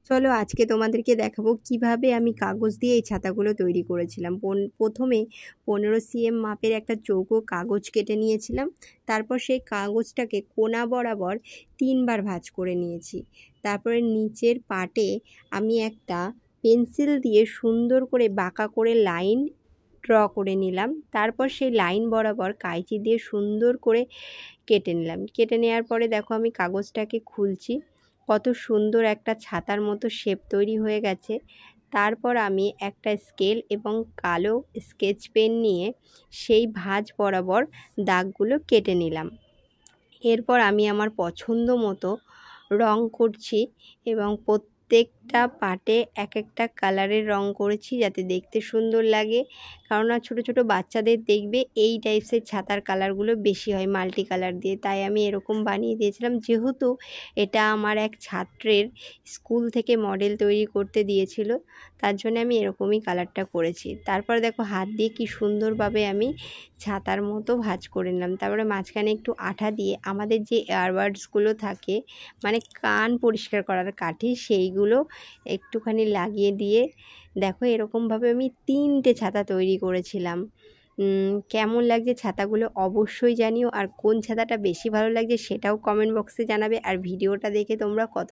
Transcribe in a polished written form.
চলো আজকে তোমাদেরকে দেখাবো কিভাবে আমি কাগজ দিয়ে এই ছাতাগুলো তৈরি করেছিলাম। প্রথমে 15 cm মাপের একটা চৌকো কাগজ কেটে নিয়েছিলাম। তারপর সেই কাগজটাকে কোনা বরাবর 3বার ভাঁজ করে নিয়েছি। তারপরে নিচের পাটে আমি একটা পেন্সিল দিয়ে সুন্দর করে বাঁকা করে লাইন ড্র করে নিলাম। তারপর সেই লাইন বরাবর কাঁচি দিয়ে সুন্দর করে কেটে নিলাম। কেটে নেওয়ার পরে দেখো আমি কাগজটাকে খুলছি, কত সুন্দর একটা ছাতার মতো শেপ তৈরি হয়ে গেছে। তারপর আমি একটা স্কেল এবং কালো স্কেচ পেন নিয়ে সেই ভাঁজ বরাবর দাগগুলো কেটে নিলাম। এরপর আমি আমার পছন্দ মতো রং করছি এবং প্রত্যেকটা পাটে এক একটা কালারের রং করেছি যাতে দেখতে সুন্দর লাগে। কেননা ছোট ছোট বাচ্চাদের দেখবে এই টাইপসের ছাতার কালারগুলো বেশি হয় মাল্টি কালার দিয়ে, তাই আমি এরকম বানিয়ে দিয়েছিলাম। যেহেতু এটা আমার এক ছাত্রের স্কুল থেকে মডেল তৈরি করতে দিয়েছিল, তার জন্য আমি এরকমই কালারটা করেছি। তারপর দেখো হাত দিয়ে কি সুন্দরভাবে আমি ছাতার মতো ভাঁজ করে নিলাম। তারপরে মাঝখানে একটু আঠা দিয়ে আমাদের যে ইয়ারবাডসগুলো থাকে, মানে কান পরিষ্কার করার কাঠি, সেইগুলো একটুখানি লাগিয়ে দিয়ে দেখো এরকমভাবে আমি 3টে ছাতা তৈরি করেছিলাম। কেমন লাগছে ছাতাগুলো অবশ্যই জানিও, আর কোন ছাতাটা বেশি ভালো লাগছে সেটাও কমেন্ট বক্সে জানাবে। আর ভিডিওটা দেখে তোমরা কত